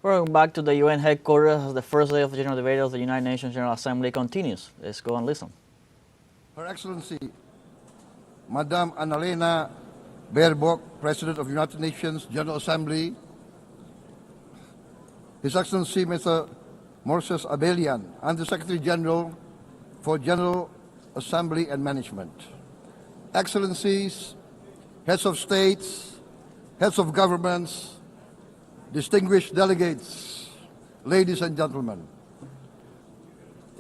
Welcome back to the UN headquarters as the first day of the general debate of the United Nations General Assembly continues. Let's go and listen. Her Excellency, Madam Annalena Baerbock, President of United Nations General Assembly, His Excellency Mr. Moses Abelian, Under-Secretary General for General Assembly and Management, Excellencies, Heads of States, Heads of Governments, distinguished delegates, ladies and gentlemen.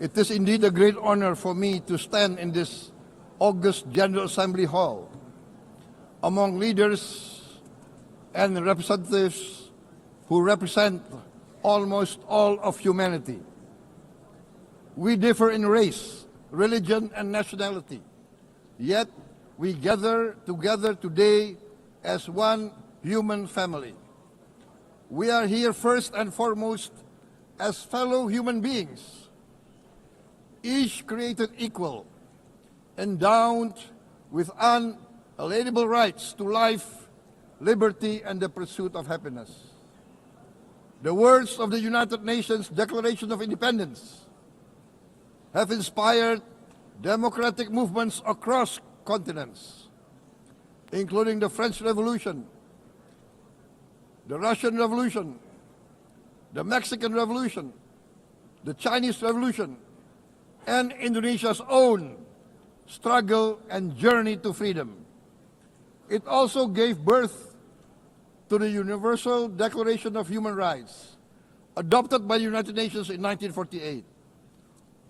It is indeed a great honor for me to stand in this august General Assembly Hall among leaders and representatives who represent almost all of humanity. We differ in race, religion, and nationality, yet we gather together today as one human family. We are here first and foremost as fellow human beings, each created equal, endowed with unalienable rights to life, liberty, and the pursuit of happiness. The words of the United Nations Declaration of Independence have inspired democratic movements across continents, including the French Revolution, the Russian Revolution, the Mexican Revolution, the Chinese Revolution, and Indonesia's own struggle and journey to freedom. It also gave birth to the Universal Declaration of Human Rights, adopted by the United Nations in 1948.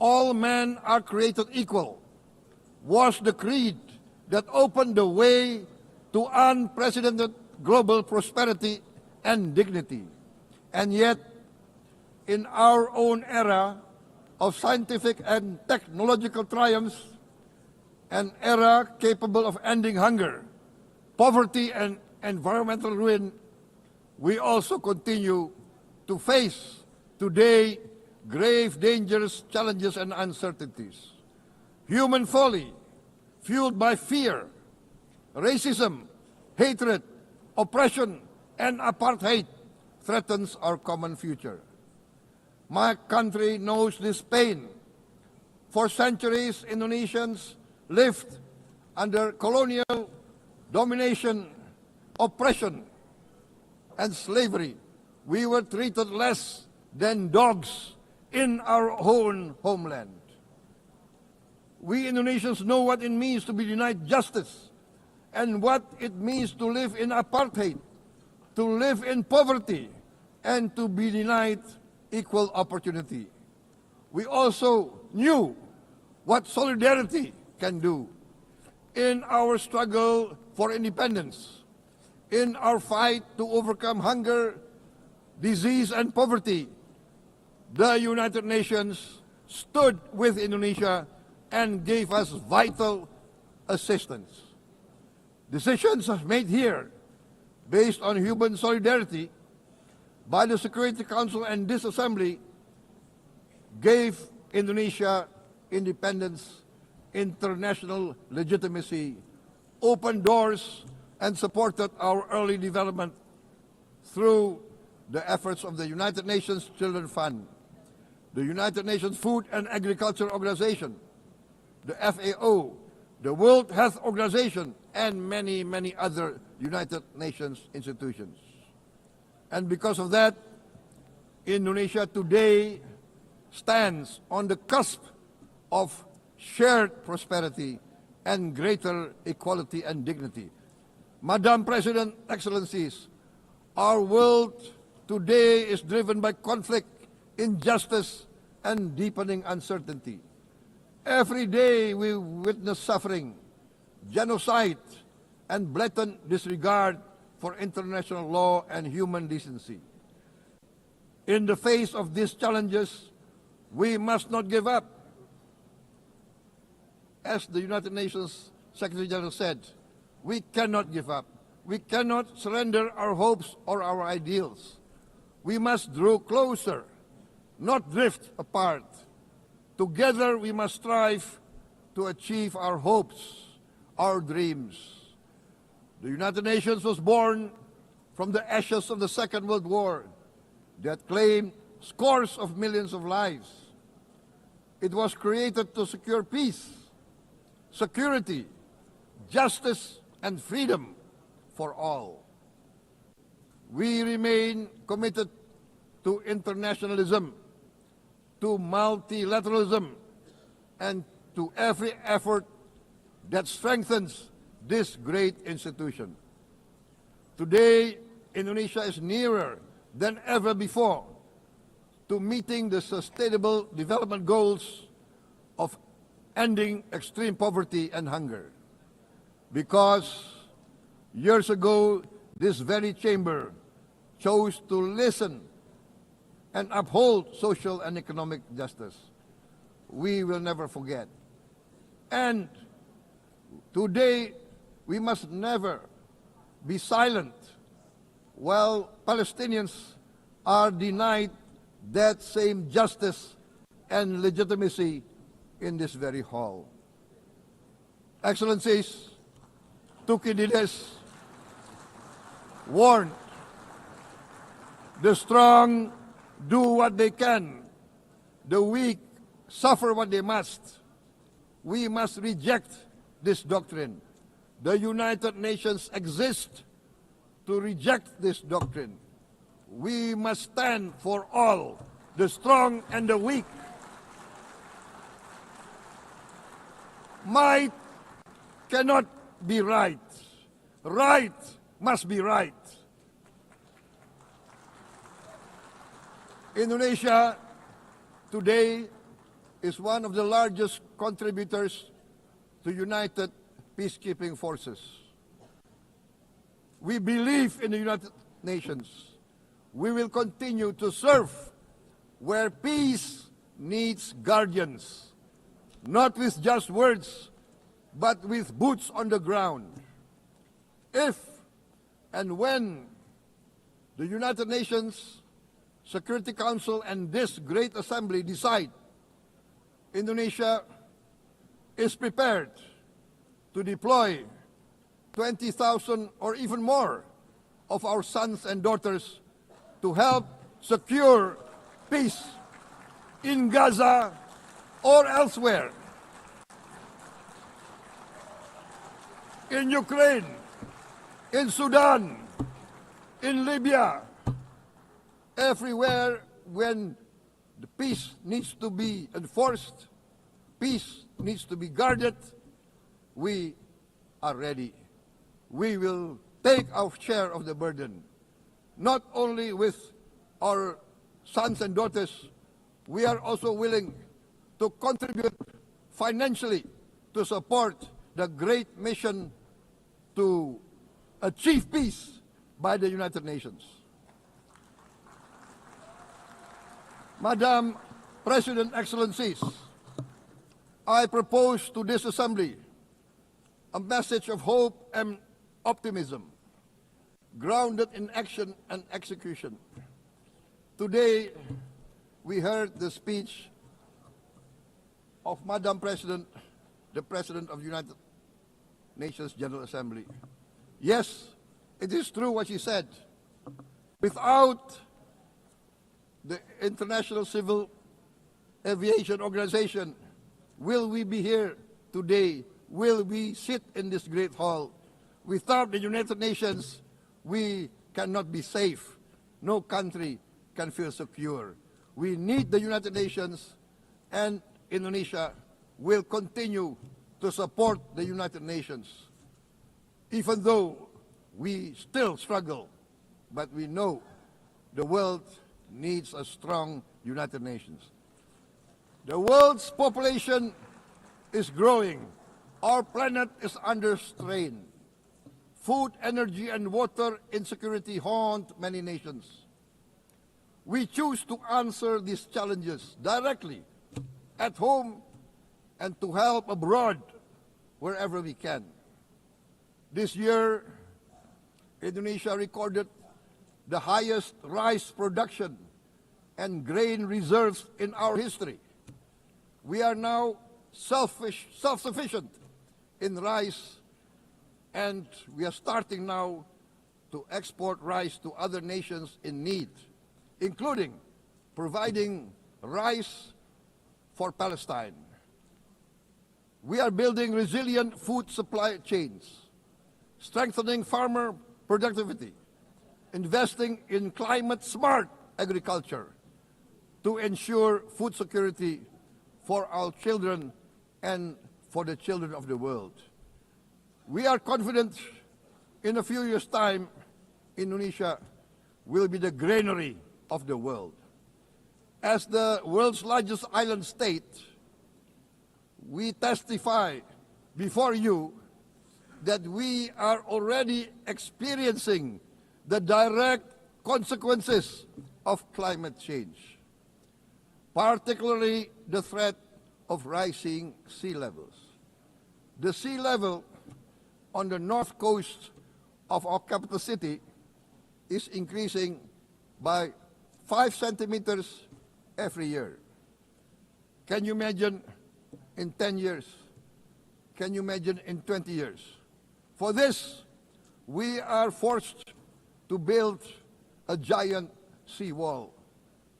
All men are created equal was the creed that opened the way to unprecedented global prosperity and dignity. And yet, in our own era of scientific and technological triumphs, an era capable of ending hunger, poverty, and environmental ruin, we also continue to face today grave dangers, challenges, and uncertainties. Human folly, fueled by fear, racism, hatred, oppression, and apartheid, threatens our common future. My country knows this pain. For centuries, Indonesians lived under colonial domination, oppression, and slavery. We were treated less than dogs in our own homeland. We Indonesians know what it means to be denied justice and what it means to live in apartheid, to live in poverty, and to be denied equal opportunity. We also knew what solidarity can do in our struggle for independence, in our fight to overcome hunger, disease, and poverty. The United Nations stood with Indonesia and gave us vital assistance. Decisions made here based on human solidarity by the Security Council and this Assembly gave Indonesia independence, international legitimacy, opened doors, and supported our early development through the efforts of the United Nations Children Fund, the United Nations Food and Agriculture Organization, the FAO, the World Health Organization, and many, many other United Nations institutions. And because of that, Indonesia today stands on the cusp of shared prosperity and greater equality and dignity. Madam President, Excellencies, our world today is driven by conflict, injustice, and deepening uncertainty. Every day we witness suffering, genocide, and blatant disregard for international law and human decency. In the face of these challenges, we must not give up. As the United Nations Secretary General said, we cannot give up. We cannot surrender our hopes or our ideals. We must draw closer, not drift apart. Together we must strive to achieve our hopes, our dreams. The United Nations was born from the ashes of the Second World War. that claimed scores of millions of lives. It was created to secure peace, security, justice, and freedom for all. We remain committed to internationalism, to multilateralism, and to every effort that strengthens this great institution. Today, Indonesia is nearer than ever before to meeting the Sustainable Development Goals of ending extreme poverty and hunger. Because years ago, this very chamber chose to listen and uphold social and economic justice. We will never forget. And today, we must never be silent while Palestinians are denied that same justice and legitimacy in this very hall. Excellencies, Thucydides warned, the strong do what they can, the weak suffer what they must. We must reject this doctrine. The United Nations exist to reject this doctrine. We must stand for all, the strong and the weak. Might cannot be right. Right must be right. Indonesia today is one of the largest contributors to United Peacekeeping Forces. We believe in the United Nations. We will continue to serve where peace needs guardians, not with just words, but with boots on the ground. If and when the United Nations Security Council and this great assembly decide Indonesia is prepared to deploy 20,000 or even more of our sons and daughters to help secure peace in Gaza or elsewhere, in Ukraine, in Sudan, in Libya, everywhere when the peace needs to be enforced, peace needs to be guarded, we are ready. We will take our share of the burden, not only with our sons and daughters, we are also willing to contribute financially to support the great mission to achieve peace by the United Nations. Madam President, Excellencies, I propose to this Assembly a message of hope and optimism, grounded in action and execution. Today, we heard the speech of Madam President, the President of the United Nations General Assembly. Yes, it is true what she said. Without the International Civil Aviation Organization, will we be here today? Will we sit in this great hall? Without the United Nations, we cannot be safe. No country can feel secure. We need the United Nations, and Indonesia will continue to support the United Nations, even though we still struggle. But we know the world needs a strong United Nations. The world's population is growing. Our planet is under strain. Food, energy, and water insecurity haunt many nations. We choose to answer these challenges directly at home and to help abroad wherever we can. This year, Indonesia recorded the highest rice production and grain reserves in our history. We are now self-sufficient in rice, and we are starting now to export rice to other nations in need. including providing rice for Palestine. We are building resilient food supply chains, strengthening farmer productivity, investing in climate-smart agriculture to ensure food security for our children and for the children of the world. We are confident in a few years' time, Indonesia will be the granary of the world. As the world's largest island state, we testify before you that we are already experiencing the direct consequences of climate change, particularly the threat of rising sea levels. The sea level on the north coast of our capital city is increasing by 5 centimeters every year. Can you imagine in 10 years? Can you imagine in 20 years? For this, we are forced to build a giant seawall,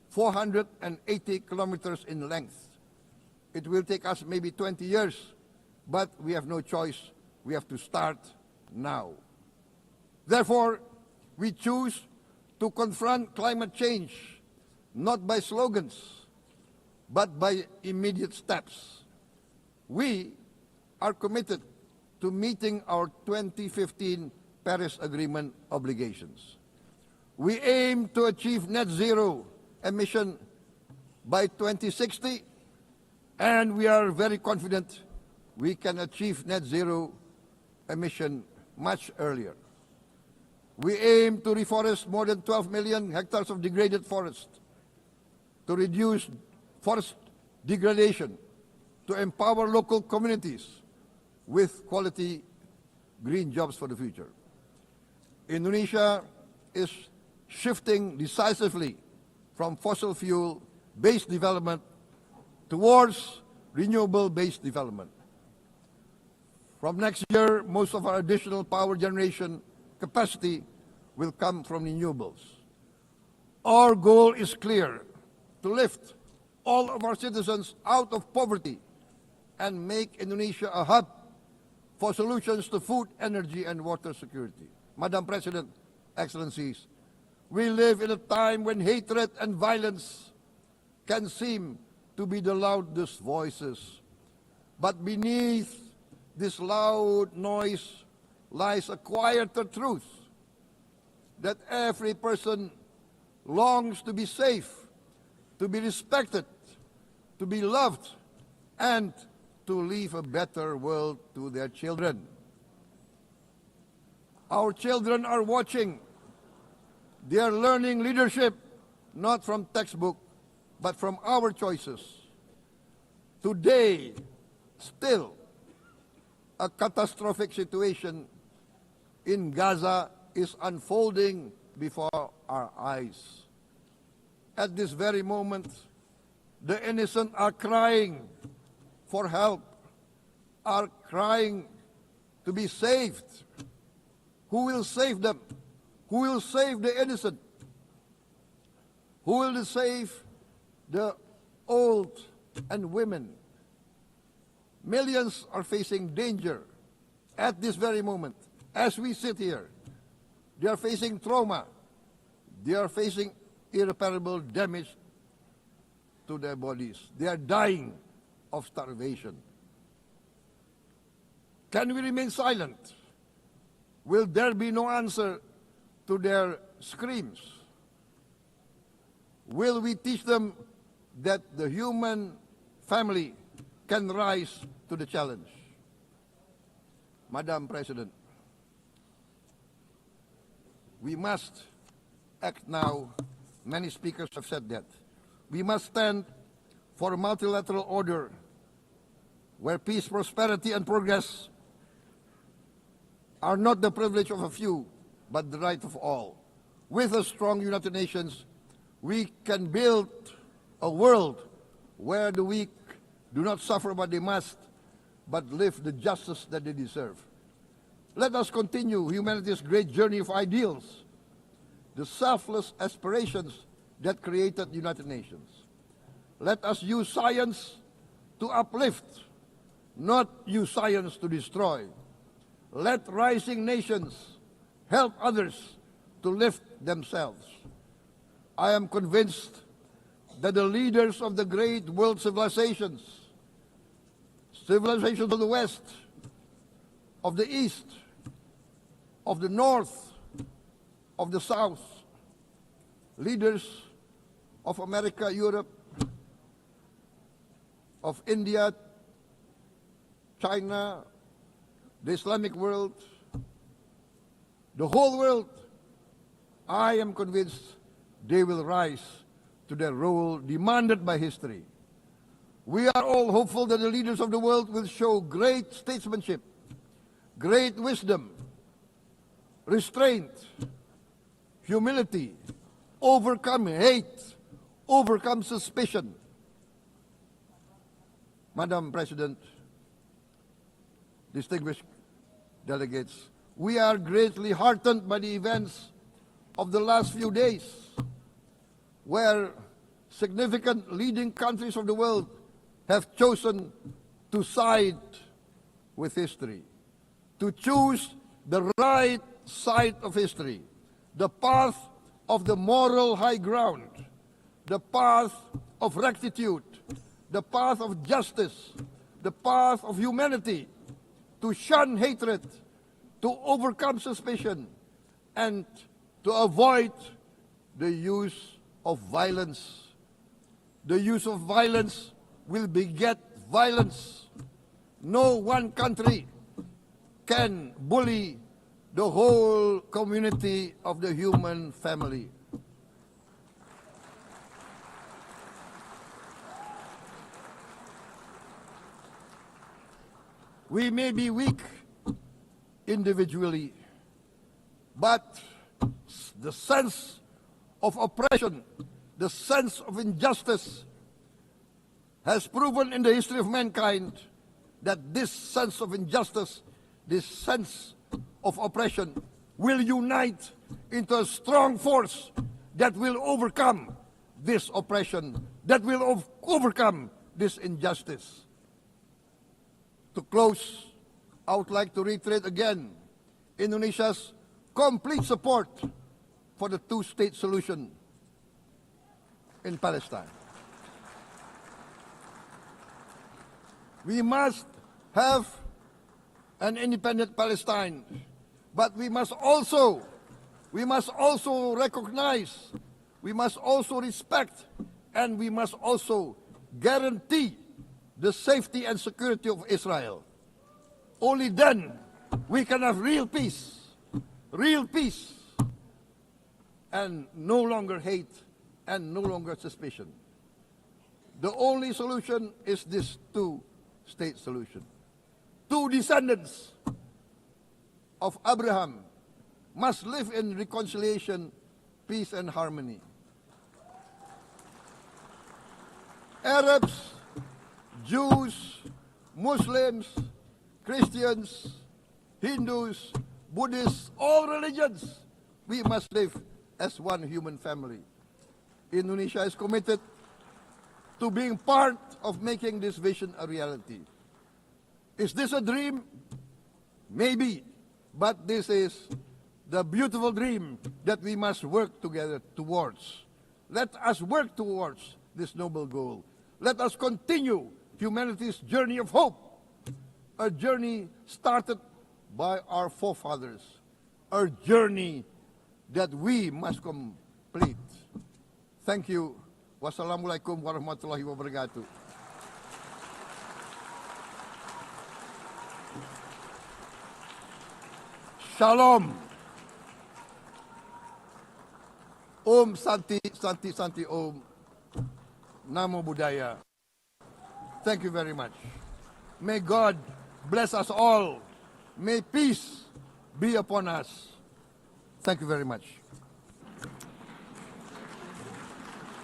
480 kilometers in length. It will take us maybe 20 years, but we have no choice. We have to start now. Therefore, we choose to confront climate change not by slogans, but by immediate steps. We are committed to meeting our 2015 Paris Agreement obligations. We aim to achieve net zero emission by 2060, and we are very confident we can achieve net zero emission much earlier. We aim to reforest more than 12 million hectares of degraded forest, to reduce forest degradation, to empower local communities with quality green jobs for the future. Indonesia is shifting decisively from fossil fuel-based development towards renewable-based development. From next year, most of our additional power generation capacity will come from renewables. Our goal is clear: to lift all of our citizens out of poverty and make Indonesia a hub for solutions to food, energy, and water security. Madam President, Excellencies, we live in a time when hatred and violence can seem to be the loudest voices. But beneath this loud noise lies a quieter truth, that every person longs to be safe, to be respected, to be loved, and to leave a better world to their children. Our children are watching. They are learning leadership, not from textbook, but from our choices. Today, still, a catastrophic situation in Gaza is unfolding before our eyes. At this very moment, the innocent are crying for help, are crying to be saved. Who will save them? Who will save the innocent? Who will save the old and women? Millions are facing danger at this very moment. As we sit here, they are facing trauma. They are facing irreparable damage to their bodies. They are dying of starvation. Can we remain silent? Will there be no answer to their screams? Will we teach them that the human family can rise to the challenge? Madam President, we must act now. Many speakers have said that. We must stand for a multilateral order where peace, prosperity, and progress are not the privilege of a few, but the right of all. With a strong United Nations, we can build a world where the weak do not suffer what they must, but live the justice that they deserve. Let us continue humanity's great journey of ideals, the selfless aspirations that created the United Nations. Let us use science to uplift, not use science to destroy. Let rising nations help others to lift themselves. I am convinced that the leaders of the great world civilizations of the West, of the East, of the North, of the South, leaders of America, Europe, of India, China, the Islamic world, the whole world, I am convinced they will rise to their role demanded by history. We are all hopeful that the leaders of the world will show great statesmanship, great wisdom, restraint, humility, overcome hate, overcome suspicion. Madam President, distinguished delegates, we are greatly heartened by the events of the last few days, where significant leading countries of the world have chosen to side with history, to choose the right side of history, the path of the moral high ground, the path of rectitude, the path of justice, the path of humanity, to shun hatred, to overcome suspicion, and to avoid the use of violence. The use of violence will beget violence. No one country can bully the whole community of the human family. We may be weak individually, but the sense of oppression, the sense of injustice has proven in the history of mankind that this sense of injustice, this sense of oppression will unite into a strong force that will overcome this oppression, that will overcome this injustice. To close, I would like to reiterate again Indonesia's complete support for the two-state solution in Palestine. We must have an independent Palestine, but we must also recognize, we must also respect, and we must also guarantee the safety and security of Israel. Only then we can have real peace, and no longer hate and no longer suspicion. The only solution is this two-state solution. Two descendants of Abraham must live in reconciliation, peace, and harmony. Arabs, Jews, Muslims, Christians, Hindus, Buddhists, all religions, we must live as one human family. Indonesia is committed to being part of making this vision a reality. Is this a dream? Maybe, but this is the beautiful dream that we must work together towards. Let us work towards this noble goal. Let us continue humanity's journey of hope, a journey started by our forefathers, a journey that we must complete. Thank you. Wassalamualaikum warahmatullahi wabarakatuh. Shalom. Om Santi, Santi, Santi Om. Namo Buddhaya. Thank you very much. May God bless us all. May peace be upon us. Thank you very much.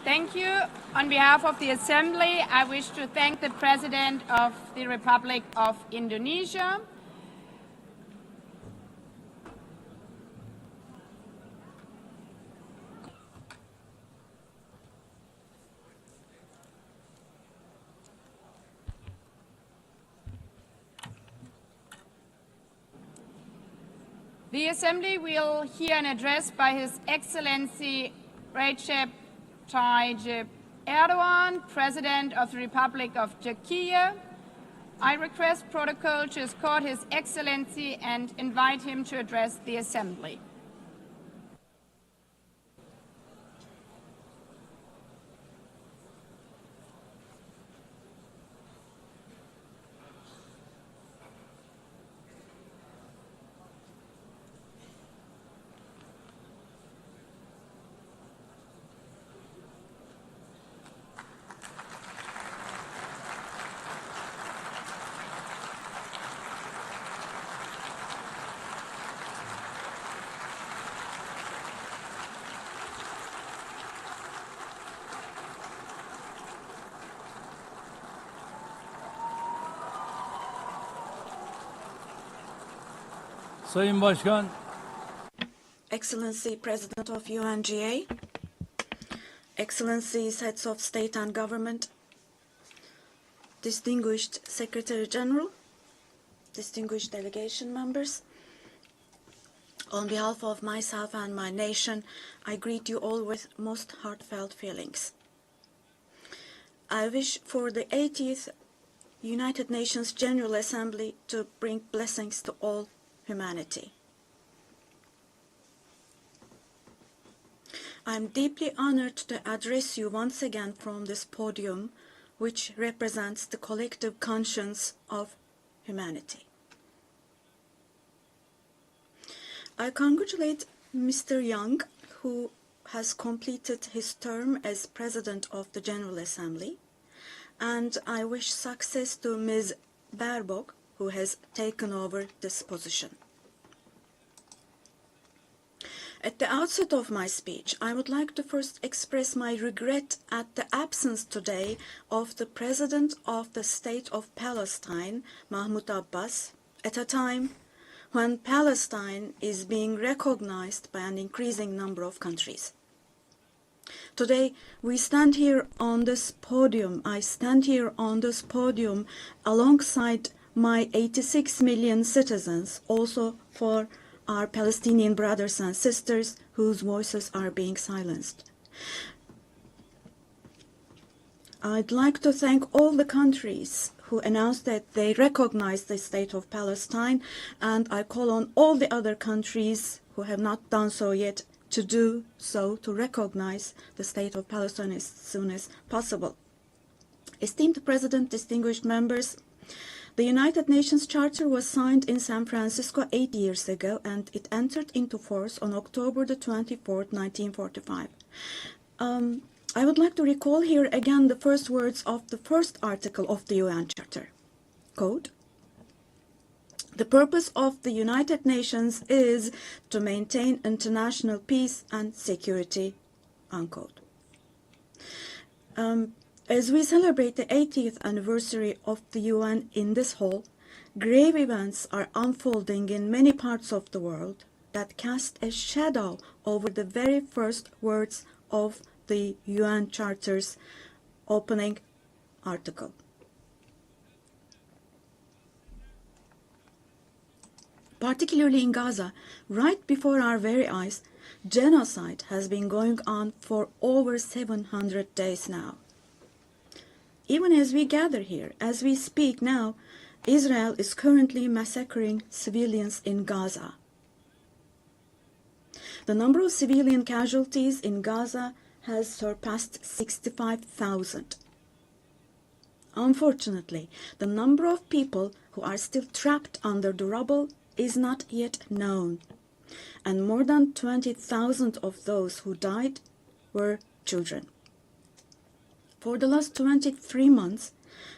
Thank you. On behalf of the Assembly, I wish to thank the President of the Republic of Indonesia. The Assembly will hear an address by His Excellency Recep Tayyip Erdogan, President of the Republic of Turkey. I request protocol to escort His Excellency and invite him to address the Assembly. Sayın Başkan, Excellency President of UNGA, Excellencies Heads of State and Government, Distinguished Secretary General, distinguished delegation members, on behalf of myself and my nation, I greet you all with most heartfelt feelings. I wish for the 80th United Nations General Assembly to bring blessings to all humanity. I am deeply honored to address you once again from this podium, which represents the collective conscience of humanity. I congratulate Mr. Young, who has completed his term as President of the General Assembly, and I wish success to Ms. Baerbock, who has taken over this position. At the outset of my speech, I would like to first express my regret at the absence today of the President of the State of Palestine, Mahmoud Abbas, at a time when Palestine is being recognized by an increasing number of countries. Today, we stand here on this podium. I stand here on this podium alongside my 86 million citizens, also for our Palestinian brothers and sisters whose voices are being silenced. I'd like to thank all the countries who announced that they recognize the state of Palestine, and I call on all the other countries who have not done so yet to do so, to recognize the state of Palestine as soon as possible. Esteemed President, distinguished members, the United Nations Charter was signed in San Francisco 8 years ago, and it entered into force on October the 24th, 1945. I would like to recall here again the first words of the first article of the UN Charter. Quote, "The purpose of the United Nations is to maintain international peace and security," unquote. As we celebrate the 80th anniversary of the UN in this hall, grave events are unfolding in many parts of the world that cast a shadow over the very first words of the UN Charter's opening article. Particularly in Gaza, right before our very eyes, genocide has been going on for over 700 days now. Even as we gather here, as we speak now, Israel is currently massacring civilians in Gaza. The number of civilian casualties in Gaza has surpassed 65,000. Unfortunately, the number of people who are still trapped under the rubble is not yet known, and more than 20,000 of those who died were children. For the last 23 months,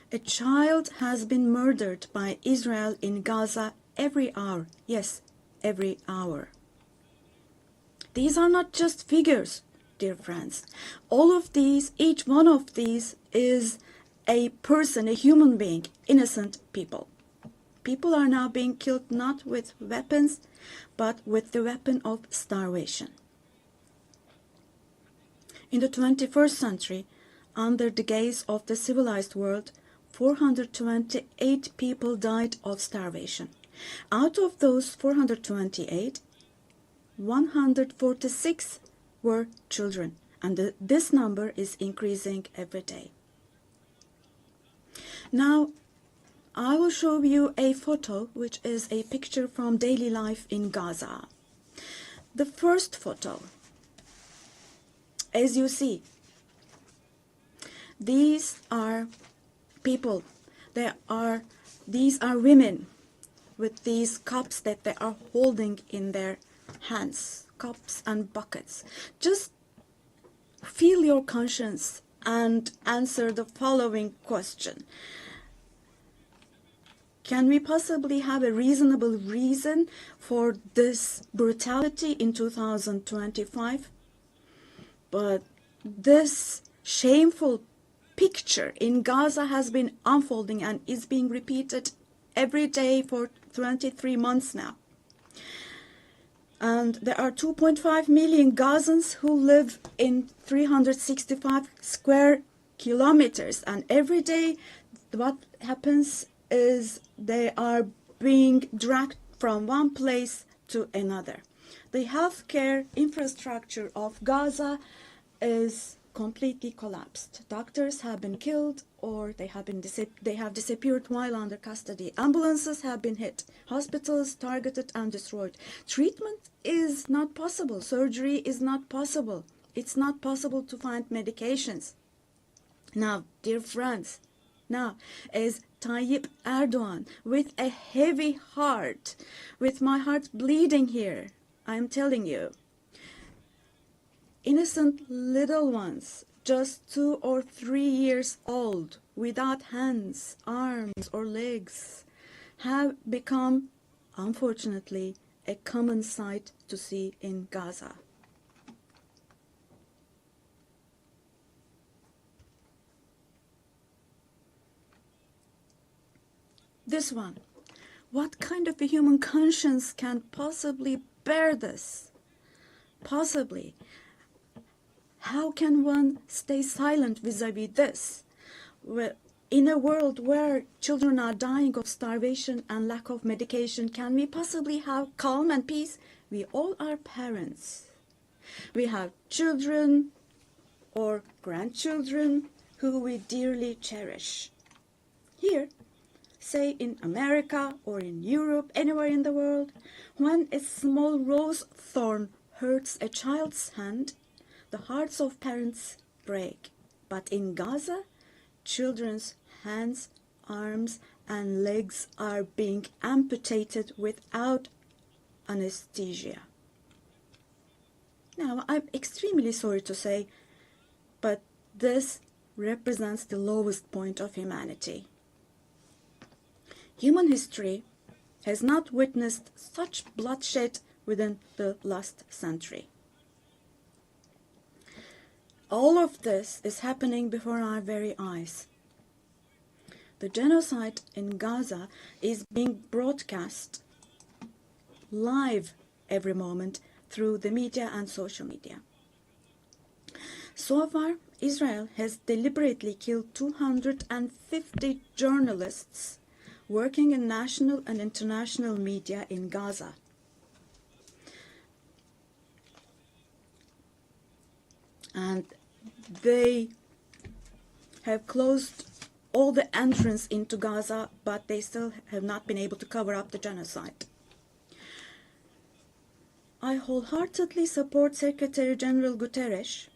a child has been murdered by Israel in Gaza every hour. Yes, every hour. These are not just figures, dear friends. All of these, each one of these is a person, a human being, innocent people. People are now being killed not with weapons, but with the weapon of starvation. In the 21st century, under the gaze of the civilized world, 428 people died of starvation. Out of those 428, 146 were children, and this number is increasing every day. Now, I will show you a photo, which is a picture from daily life in Gaza. The first photo, as you see, these are people. These are women with these cups that they are holding in their hands, cups and buckets. Just feel your conscience and answer the following question. Can we possibly have a reasonable reason for this brutality in 2025? But this shameful picture in Gaza has been unfolding and is being repeated every day for 23 months now. And there are 2.5 million Gazans who live in 365 square kilometers. And every day what happens is they are being dragged from one place to another. The healthcare infrastructure of Gaza is completely collapsed. Doctors have been killed or they have disappeared while under custody. Ambulances have been hit. Hospitals targeted and destroyed. Treatment is not possible. Surgery is not possible. It's not possible to find medications. Now, dear friends, now, as Tayyip Erdogan, with a heavy heart, with my heart bleeding here, I'm telling you, innocent little ones, just 2 or 3 years old, without hands, arms, or legs, have become, unfortunately, a common sight to see in Gaza. This one. What kind of a human conscience can possibly bear this? Possibly. How can one stay silent vis-a-vis this? In a world where children are dying of starvation and lack of medication, can we possibly have calm and peace? We all are parents. We have children or grandchildren who we dearly cherish. Here, say in America or in Europe, anywhere in the world, when a small rose thorn hurts a child's hand, the hearts of parents break. But in Gaza, children's hands, arms, and legs are being amputated without anesthesia. Now, I'm extremely sorry to say, but this represents the lowest point of humanity. Human history has not witnessed such bloodshed within the last century. All of this is happening before our very eyes. The genocide in Gaza is being broadcast live every moment through the media and social media. So far, Israel has deliberately killed 250 journalists working in national and international media in Gaza. And they have closed all the entrance into Gaza, but they still have not been able to cover up the genocide. I wholeheartedly support Secretary General Guterres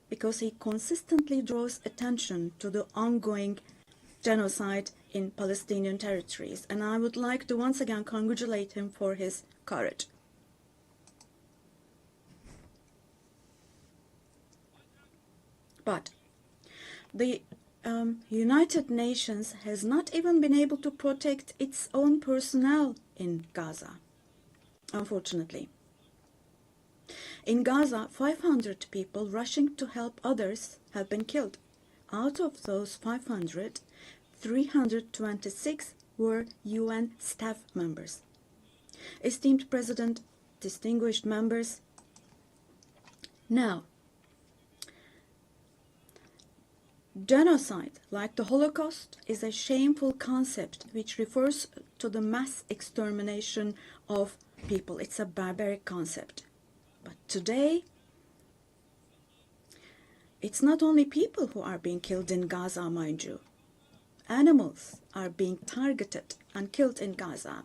because he consistently draws attention to the ongoing genocide in Palestinian territories, and I would like to once again congratulate him for his courage. But the United Nations has not even been able to protect its own personnel in Gaza, unfortunately. In Gaza, 500 people rushing to help others have been killed. Out of those 500, 326 were UN staff members. Esteemed President, distinguished members, now, genocide, like the Holocaust, is a shameful concept which refers to the mass extermination of people. It's a barbaric concept. But today, it's not only people who are being killed in Gaza, mind you. Animals are being targeted and killed in Gaza.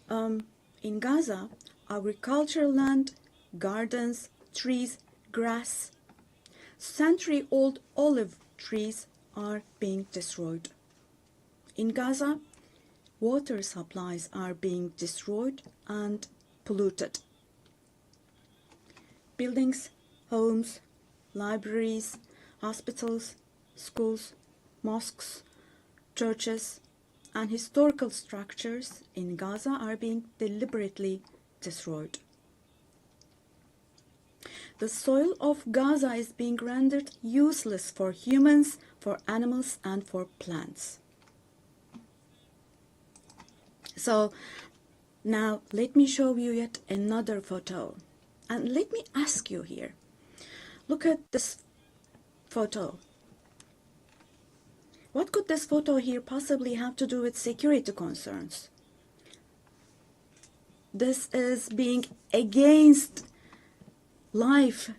In Gaza, agricultural land, gardens, trees, grass, century-old olive trees are being destroyed. In Gaza, water supplies are being destroyed and polluted. Buildings, homes, libraries, hospitals, schools, mosques, churches, and historical structures in Gaza are being deliberately destroyed. The soil of Gaza is being rendered useless for humans, for animals, and for plants. So now let me show you yet another photo. And let me ask you here, look at this photo. What could this photo here possibly have to do with security concerns? This is being against life,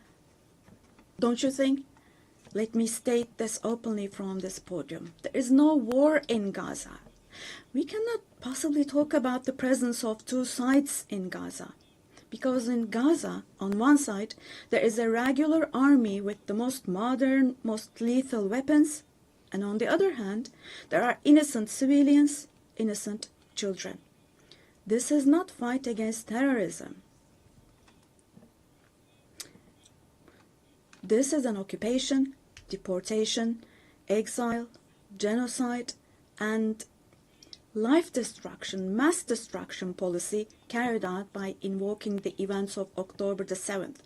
don't you think? Let me state this openly from this podium. There is no war in Gaza. We cannot possibly talk about the presence of two sides in Gaza. Because in Gaza, on one side, there is a regular army with the most modern, most lethal weapons, and on the other hand, there are innocent civilians, innocent children. This is not fight against terrorism. This is an occupation, deportation, exile, genocide, and life destruction, mass destruction policy carried out by invoking the events of October the 7th.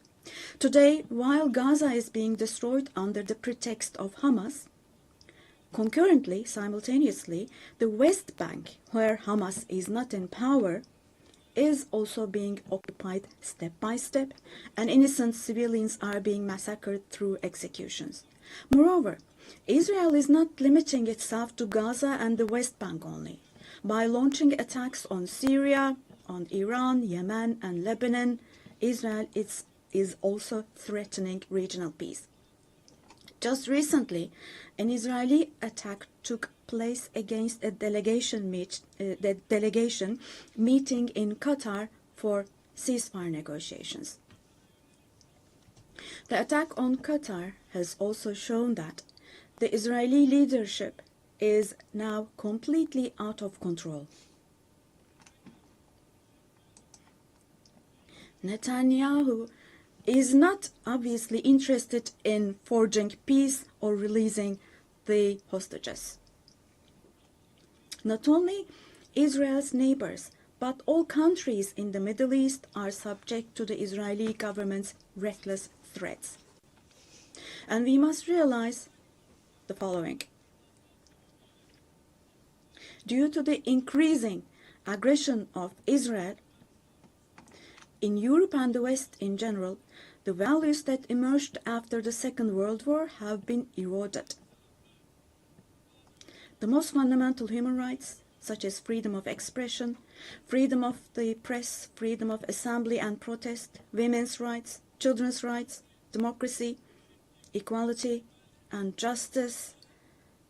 Today, while Gaza is being destroyed under the pretext of Hamas, concurrently, simultaneously, the West Bank, where Hamas is not in power, is also being occupied step by step, and innocent civilians are being massacred through executions. Moreover, Israel is not limiting itself to Gaza and the West Bank only. By launching attacks on Syria, on Iran, Yemen, and Lebanon, Israel is also threatening regional peace. Just recently, an Israeli attack took place against a delegation meeting in Qatar for ceasefire negotiations. The attack on Qatar has also shown that the Israeli leadership is now completely out of control. Netanyahu is not obviously interested in forging peace or releasing the hostages. Not only Israel's neighbors, but all countries in the Middle East are subject to the Israeli government's reckless threats. And we must realize the following. Due to the increasing aggression of Israel, in Europe and the West in general, the values that emerged after the Second World War have been eroded. The most fundamental human rights, such as freedom of expression, freedom of the press, freedom of assembly and protest, women's rights, children's rights, democracy, equality, and justice,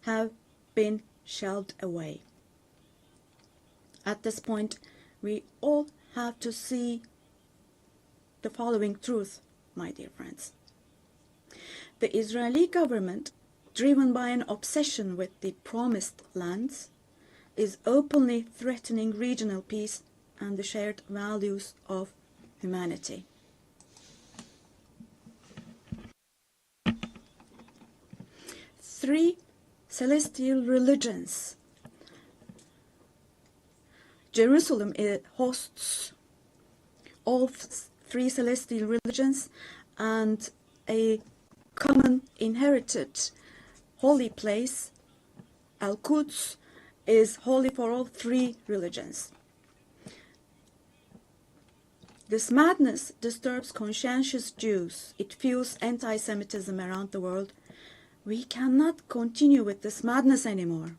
have been shelved away. At this point, we all have to see the following truth, my dear friends. The Israeli government, driven by an obsession with the promised lands, is openly threatening regional peace and the shared values of humanity. Three celestial religions. Jerusalem hosts all three celestial religions, and a common inherited holy place, Al-Quds, is holy for all three religions. This madness disturbs conscientious Jews. It fuels anti-Semitism around the world. We cannot continue with this madness anymore.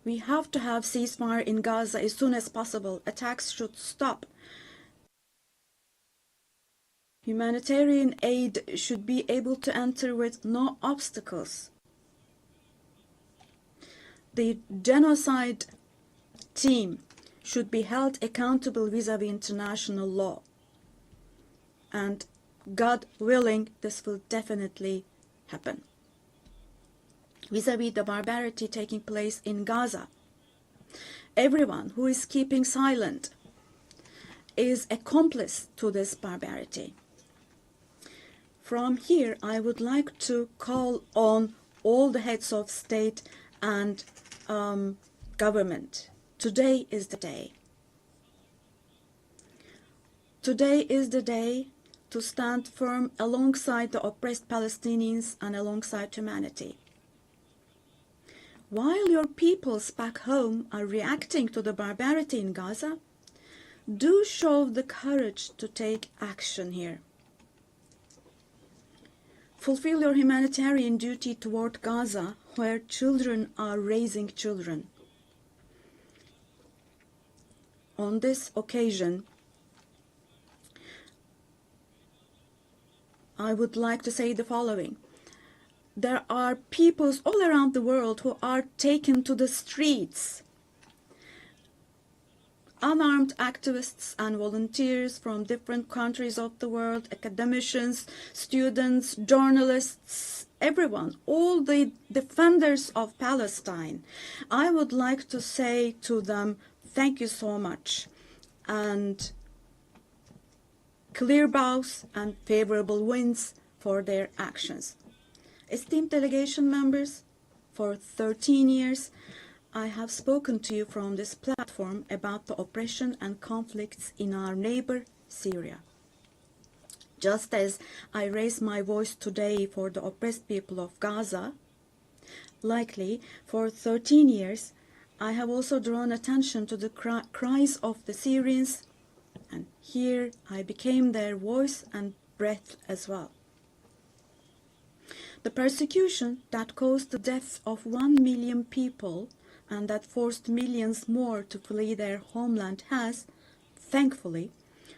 We have to have ceasefire in Gaza as soon as possible. Attacks should stop. Humanitarian aid should be able to enter with no obstacles. The genocide team should be held accountable vis-à-vis international law. And God willing, this will definitely happen. Vis-à-vis the barbarity taking place in Gaza, everyone who is keeping silent is accomplice to this barbarity. From here, I would like to call on all the heads of state and government. Today is the day. Today is the day to stand firm alongside the oppressed Palestinians and alongside humanity. While your peoples back home are reacting to the barbarity in Gaza, do show the courage to take action here. Fulfill your humanitarian duty toward Gaza, where children are raising children. On this occasion, I would like to say the following. There are peoples all around the world who are taken to the streets. Unarmed activists and volunteers from different countries of the world, academicians, students, journalists, everyone, all the defenders of Palestine. I would like to say to them, thank you so much, and clear bows and favorable winds for their actions. Esteemed delegation members, for 13 years, I have spoken to you from this platform about the oppression and conflicts in our neighbor, Syria. Just as I raise my voice today for the oppressed people of Gaza, likely for 13 years, I have also drawn attention to the cries of the Syrians, and here I became their voice and breath as well. The persecution that caused the death of 1 million people and that forced millions more to flee their homeland has, thankfully,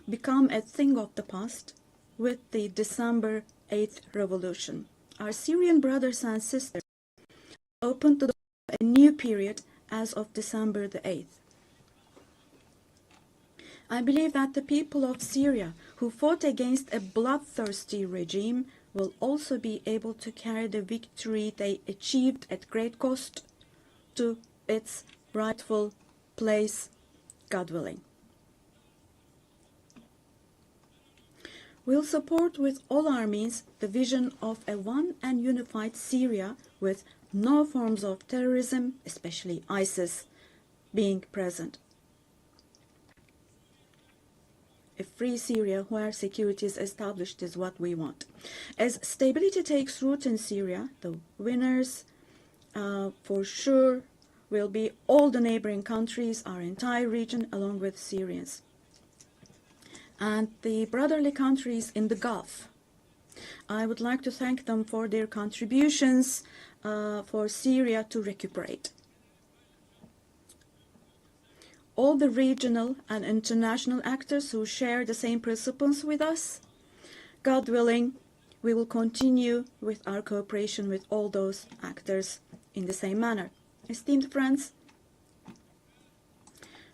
become a thing of the past with the December 8th revolution. Our Syrian brothers and sisters opened the door to a new period as of December the 8th. I believe that the people of Syria who fought against a bloodthirsty regime will also be able to carry the victory they achieved at great cost to its rightful place, God willing. We'll support with all our means the vision of a one and unified Syria with no forms of terrorism, especially ISIS, being present. A free Syria where security is established is what we want. As stability takes root in Syria, the winners for sure will be all the neighboring countries, our entire region, along with Syrians. And the brotherly countries in the Gulf. I would like to thank them for their contributions for Syria to recuperate. All the regional and international actors who share the same principles with us, God willing, we will continue with our cooperation with all those actors in the same manner. Esteemed friends,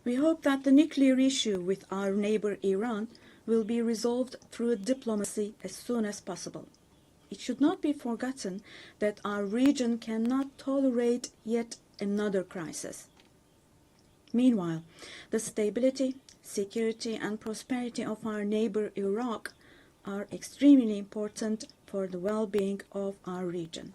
we hope that the nuclear issue with our neighbor Iran will be resolved through diplomacy as soon as possible. It should not be forgotten that our region cannot tolerate yet another crisis. Meanwhile, the stability, security, and prosperity of our neighbor Iraq are extremely important for the well-being of our region.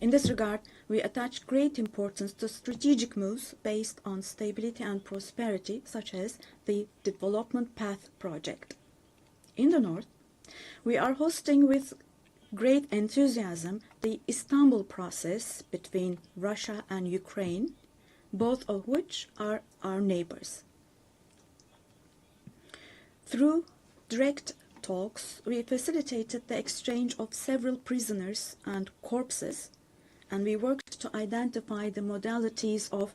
In this regard, we attach great importance to strategic moves based on stability and prosperity, such as the Development Path Project. In the north, we are hosting with great enthusiasm the Istanbul process between Russia and Ukraine, both of which are our neighbors. Through direct talks, we facilitated the exchange of several prisoners and corpses and we worked to identify the modalities of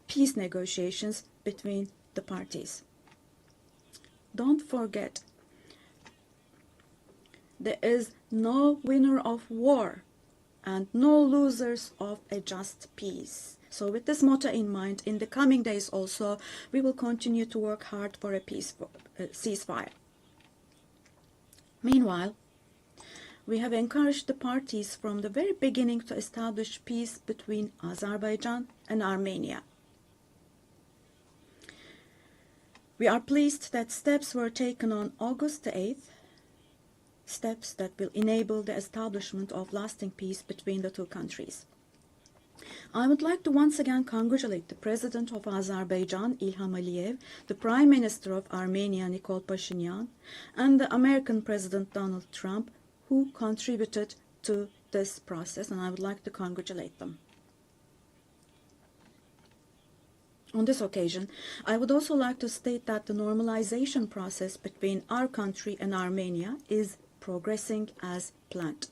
peace negotiations between the parties. Don't forget, there is no winner of war and no losers of a just peace. So with this motto in mind, in the coming days also, we will continue to work hard for a peaceful ceasefire. Meanwhile, we have encouraged the parties from the very beginning to establish peace between Azerbaijan and Armenia. We are pleased that steps were taken on August the 8th, steps that will enable the establishment of lasting peace between the two countries. I would like to once again congratulate the President of Azerbaijan, Ilham Aliyev, the Prime Minister of Armenia, Nikol Pashinyan, and the American President Donald Trump, who contributed to this process, and I would like to congratulate them. On this occasion, I would also like to state that the normalization process between our country and Armenia is progressing as planned.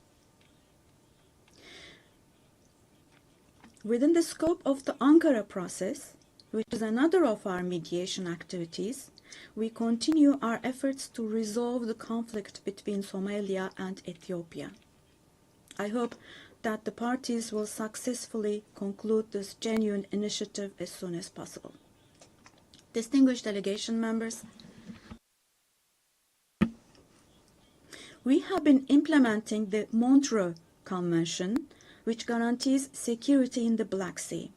Within the scope of the Ankara process, which is another of our mediation activities, we continue our efforts to resolve the conflict between Somalia and Ethiopia. I hope that the parties will successfully conclude this genuine initiative as soon as possible. Distinguished delegation members, we have been implementing the Montreux Convention, which guarantees security in the Black Sea.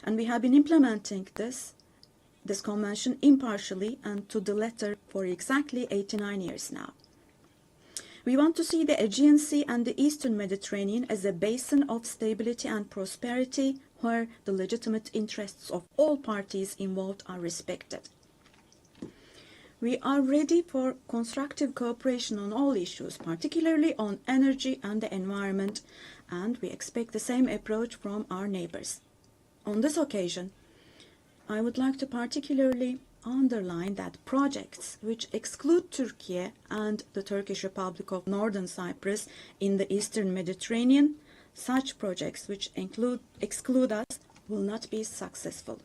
And we have been implementing this convention impartially and to the letter for exactly 89 years now. We want to see the Aegean Sea and the Eastern Mediterranean as a basin of stability and prosperity where the legitimate interests of all parties involved are respected. We are ready for constructive cooperation on all issues, particularly on energy and the environment, and we expect the same approach from our neighbors. On this occasion, I would like to particularly underline that projects which exclude Turkey and the Turkish Republic of Northern Cyprus in the Eastern Mediterranean, such projects which exclude us will not be successful.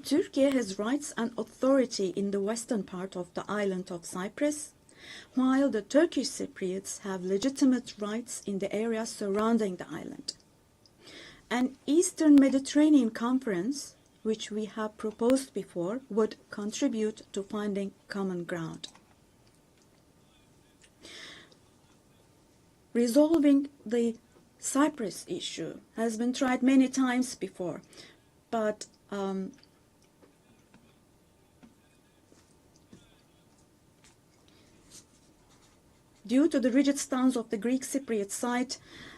Turkey has rights and authority in the western part of the island of Cyprus, while the Turkish Cypriots have legitimate rights in the areas surrounding the island. An Eastern Mediterranean Conference, which we have proposed before, would contribute to finding common ground. Resolving the Cyprus issue has been tried many times before, but due to the rigid stance of the Greek Cypriot side,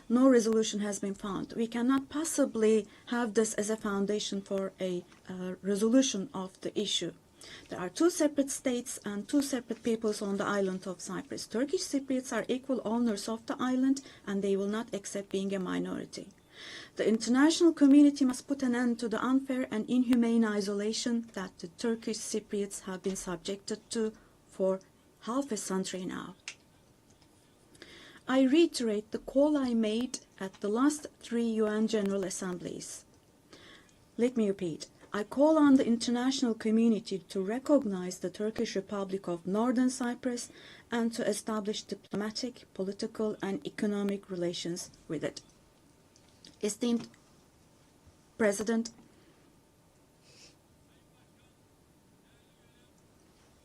no resolution has been found. We cannot possibly have this as a foundation for a resolution of the issue. There are two separate states and two separate peoples on the island of Cyprus. Turkish Cypriots are equal owners of the island, and they will not accept being a minority. The international community must put an end to the unfair and inhumane isolation that the Turkish Cypriots have been subjected to for half a century now. I reiterate the call I made at the last 3 UN General Assemblies. Let me repeat. I call on the international community to recognize the Turkish Republic of Northern Cyprus and to establish diplomatic, political, and economic relations with it. Esteemed President,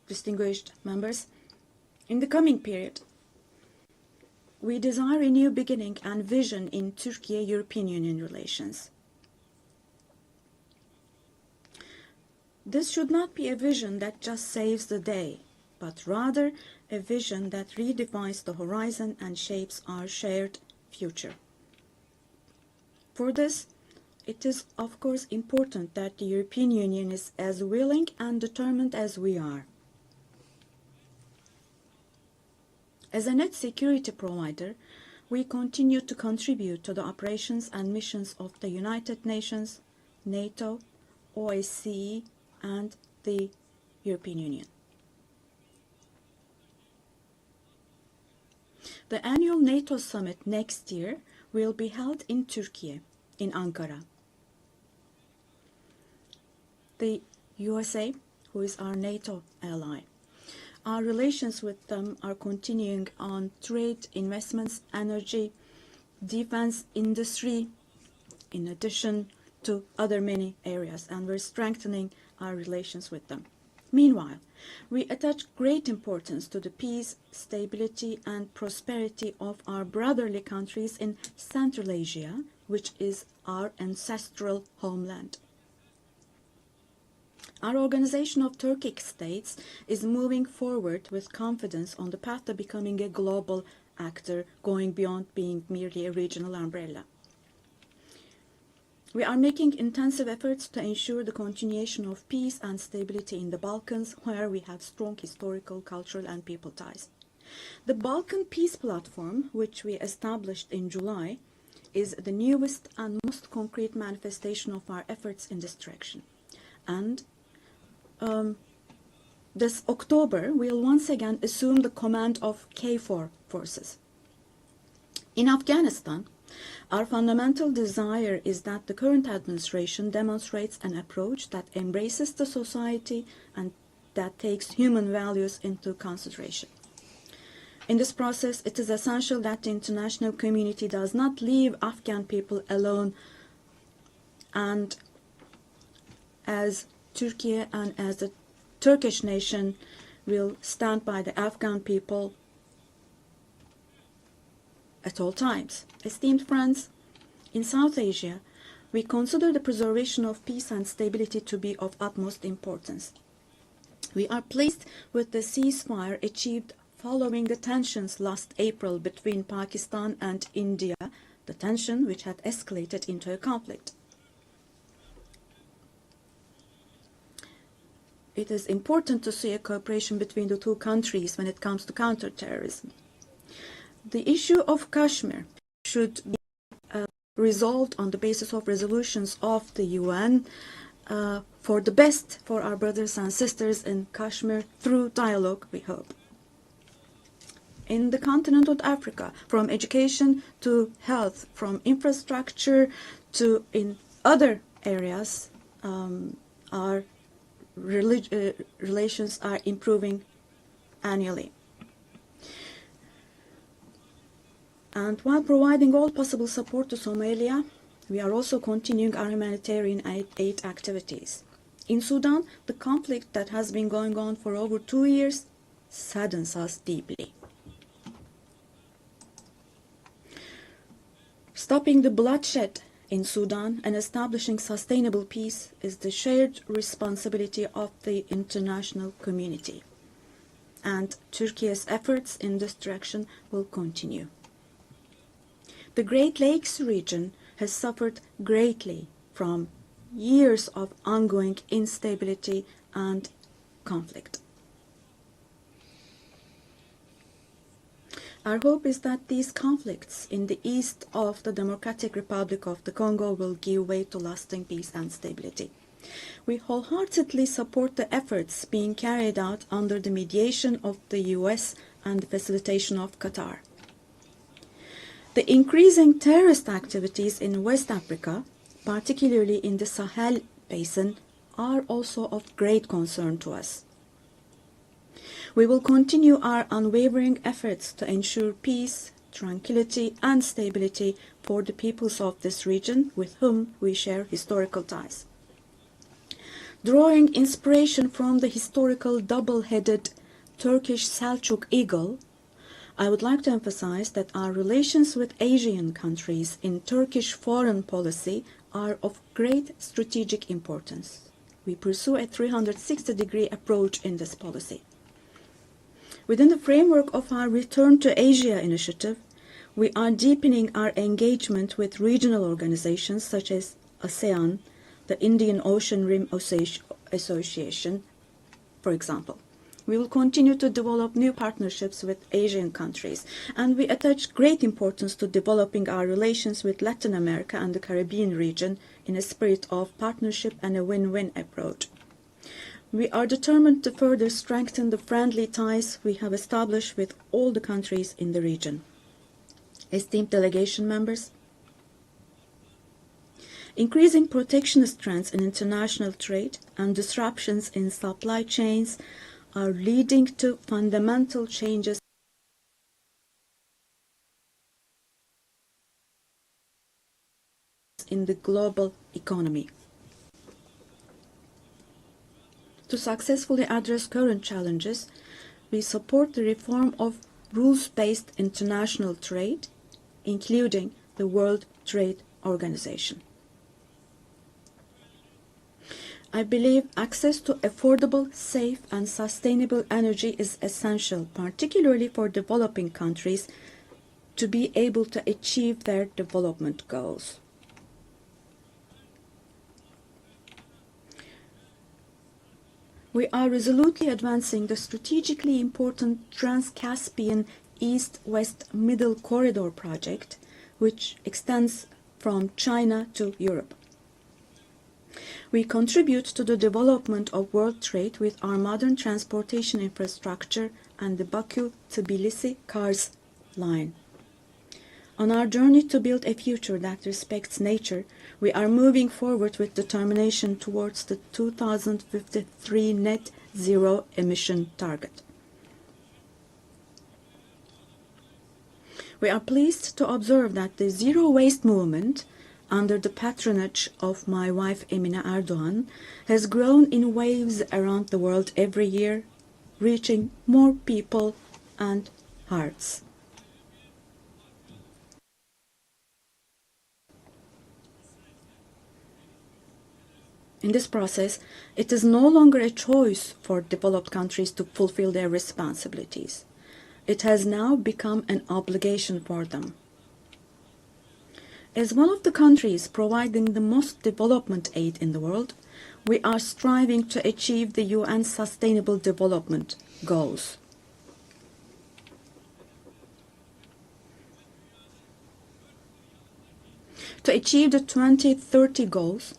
distinguished members, in the coming period, we desire a new beginning and vision in Turkey-European Union relations. This should not be a vision that just saves the day, but rather a vision that redefines the horizon and shapes our shared future. For this, it is of course important that the European Union is as willing and determined as we are. As a net security provider, we continue to contribute to the operations and missions of the United Nations, NATO, OSCE, and the European Union. The annual NATO summit next year will be held in Turkey, in Ankara. The USA, who is our NATO ally, our relations with them are continuing on trade, investments, energy, defense, industry, in addition to other many areas, and we're strengthening our relations with them. Meanwhile, we attach great importance to the peace, stability, and prosperity of our brotherly countries in Central Asia, which is our ancestral homeland. Our Organization of Turkic States is moving forward with confidence on the path to becoming a global actor, going beyond being merely a regional umbrella. We are making intensive efforts to ensure the continuation of peace and stability in the Balkans, where we have strong historical, cultural, and people ties. The Balkan Peace Platform, which we established in July, is the newest and most concrete manifestation of our efforts in this direction. And this October, we'll once again assume the command of KFOR forces. In Afghanistan, our fundamental desire is that the current administration demonstrates an approach that embraces the society and that takes human values into consideration. In this process, it is essential that the international community does not leave Afghan people alone, and as Turkey and as the Turkish nation will stand by the Afghan people at all times. Esteemed friends, in South Asia, we consider the preservation of peace and stability to be of utmost importance. We are pleased with the ceasefire achieved following the tensions last April between Pakistan and India, the tension which had escalated into a conflict. It is important to see a cooperation between the two countries when it comes to counterterrorism. The issue of Kashmir should be resolved on the basis of resolutions of the UN for the best for our brothers and sisters in Kashmir through dialogue, we hope. In the continent of Africa, from education to health, from infrastructure to in other areas, our relations are improving annually. And while providing all possible support to Somalia, we are also continuing our humanitarian aid activities. In Sudan, the conflict that has been going on for over 2 years saddens us deeply. Stopping the bloodshed in Sudan and establishing sustainable peace is the shared responsibility of the international community. And Turkey's efforts in this direction will continue. The Great Lakes region has suffered greatly from years of ongoing instability and conflict. Our hope is that these conflicts in the east of the Democratic Republic of the Congo will give way to lasting peace and stability. We wholeheartedly support the efforts being carried out under the mediation of the US and the facilitation of Qatar. The increasing terrorist activities in West Africa, particularly in the Sahel Basin, are also of great concern to us. We will continue our unwavering efforts to ensure peace, tranquility, and stability for the peoples of this region with whom we share historical ties. Drawing inspiration from the historical double-headed Turkish Selçuk eagle, I would like to emphasize that our relations with Asian countries in Turkish foreign policy are of great strategic importance. We pursue a 360-degree approach in this policy. Within the framework of our Return to Asia initiative, we are deepening our engagement with regional organizations such as ASEAN, the Indian Ocean Rim Association, for example. We will continue to develop new partnerships with Asian countries, and we attach great importance to developing our relations with Latin America and the Caribbean region in a spirit of partnership and a win-win approach. We are determined to further strengthen the friendly ties we have established with all the countries in the region. Esteemed delegation members, increasing protectionist trends in international trade and disruptions in supply chains are leading to fundamental changes in the global economy. To successfully address current challenges, we support the reform of rules-based international trade, including the World Trade Organization. I believe access to affordable, safe, and sustainable energy is essential, particularly for developing countries, to be able to achieve their development goals. We are resolutely advancing the strategically important Trans-Caspian East-West Middle Corridor project, which extends from China to Europe. We contribute to the development of world trade with our modern transportation infrastructure and the Baku-Tbilisi Kars line. On our journey to build a future that respects nature, we are moving forward with determination towards the 2053 net zero emission target. We are pleased to observe that the zero waste movement, under the patronage of my wife Emine Erdoğan, has grown in waves around the world every year, reaching more people and hearts. In this process, it is no longer a choice for developed countries to fulfill their responsibilities. It has now become an obligation for them. As one of the countries providing the most development aid in the world, we are striving to achieve the UN Sustainable Development Goals. To achieve the 2030 goals,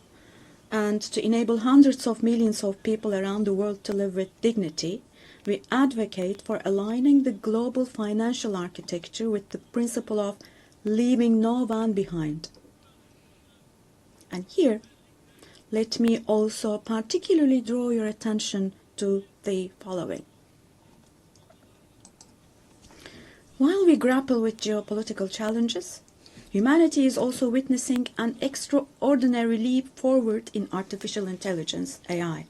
and to enable hundreds of millions of people around the world to live with dignity, we advocate for aligning the global financial architecture with the principle of leaving no one behind. And here, let me also particularly draw your attention to the following. While we grapple with geopolitical challenges, humanity is also witnessing an extraordinary leap forward in artificial intelligence, AI.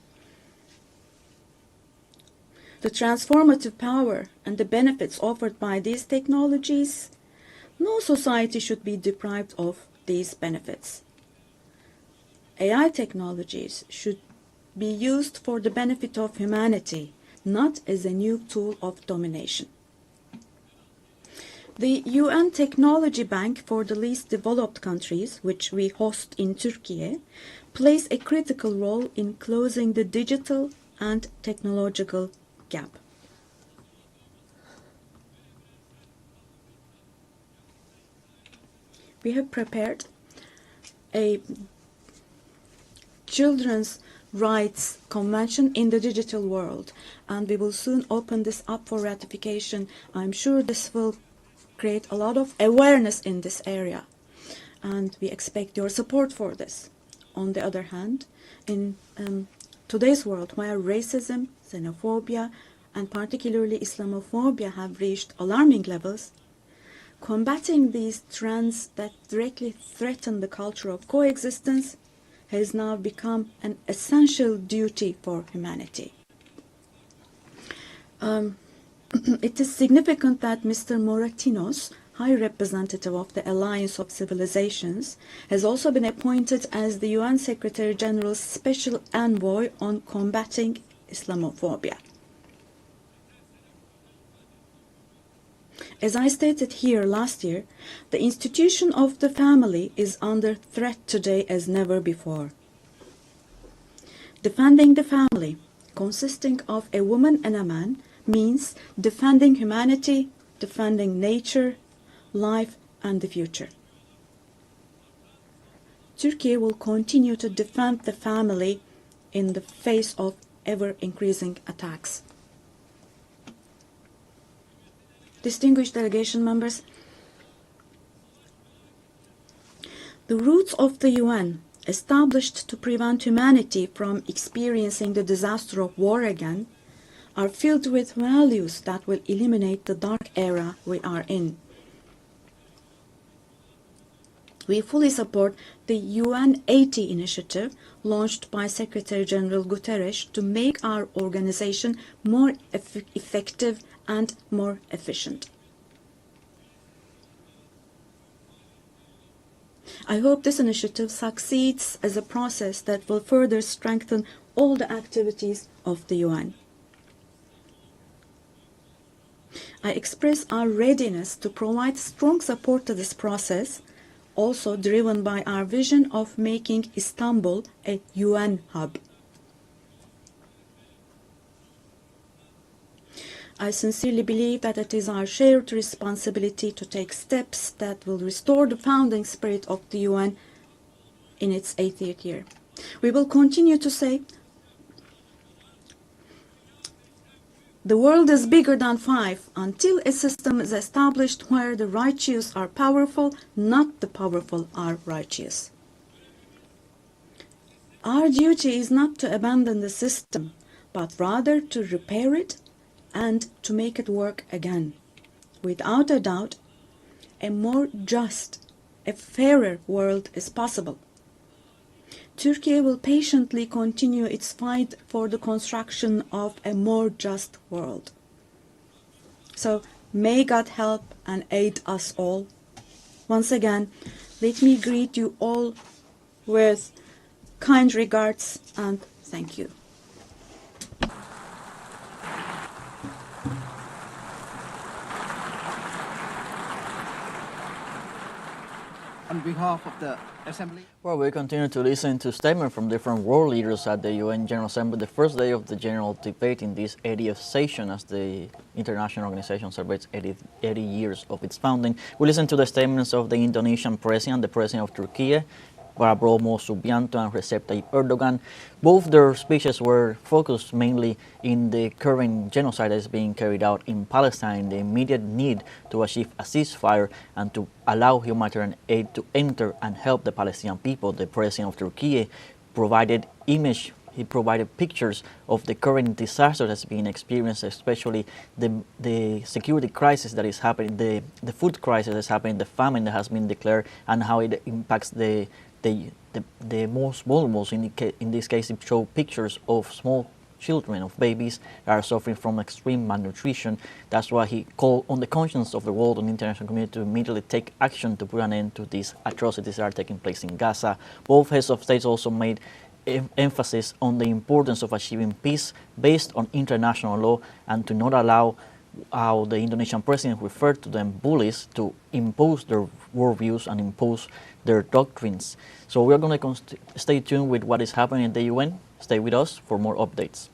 The transformative power and the benefits offered by these technologies, no society should be deprived of these benefits. AI technologies should be used for the benefit of humanity, not as a new tool of domination. The UN Technology Bank for the Least Developed Countries, which we host in Turkey, plays a critical role in closing the digital and technological gap. We have prepared a children's rights convention in the digital world, and we will soon open this up for ratification. I'm sure this will create a lot of awareness in this area, and we expect your support for this. On the other hand, in today's world, where racism, xenophobia, and particularly Islamophobia have reached alarming levels, combating these trends that directly threaten the culture of coexistence has now become an essential duty for humanity. It is significant that Mr. Moratinos, High Representative of the Alliance of Civilizations, has also been appointed as the UN Secretary General's Special Envoy on combating Islamophobia. As I stated here last year, the institution of the family is under threat today as never before. Defending the family, consisting of a woman and a man, means defending humanity, defending nature, life, and the future. Turkey will continue to defend the family in the face of ever-increasing attacks. Distinguished delegation members, the roots of the UN, established to prevent humanity from experiencing the disaster of war again, are filled with values that will eliminate the dark era we are in. We fully support the UN 80 initiative launched by Secretary General Guterres to make our organization more effective and more efficient. I hope this initiative succeeds as a process that will further strengthen all the activities of the UN. I express our readiness to provide strong support to this process, also driven by our vision of making Istanbul a UN hub. I sincerely believe that it is our shared responsibility to take steps that will restore the founding spirit of the UN in its 80th year. We will continue to say, the world is bigger than five until a system is established where the righteous are powerful, not the powerful are righteous. Our duty is not to abandon the system, but rather to repair it and to make it work again. Without a doubt, a more just, a fairer world is possible. Turkey will patiently continue its fight for the construction of a more just world. So may God help and aid us all. Once again, let me greet you all with kind regards and thank you. On behalf of the Assembly. Well, we continue to listen to statements from different world leaders at the UN General Assembly, the first day of the general debate in this 80th session as the international organization celebrates 80 years of its founding. We listen to the statements of the Indonesian president, the president of Turkey, Prabowo Subianto and Recep Tayyip Erdogan. Both their speeches were focused mainly in the current genocide that is being carried out in Palestine, the immediate need to achieve a ceasefire and to allow humanitarian aid to enter and help the Palestinian people. The president of Turkey provided pictures of the current disaster that's being experienced, especially the security crisis that is happening, the food crisis that's happening, the famine that has been declared, and how it impacts the most vulnerable. In this case, it showed pictures of small children, of babies that are suffering from extreme malnutrition. That's why he called on the conscience of the world and the international community to immediately take action to put an end to these atrocities that are taking place in Gaza. Both heads of states also made emphasis on the importance of achieving peace based on international law and to not allow how the Indonesian president referred to them bullies to impose their worldviews and impose their doctrines. So we're going to stay tuned with what is happening in the UN. Stay with us for more updates.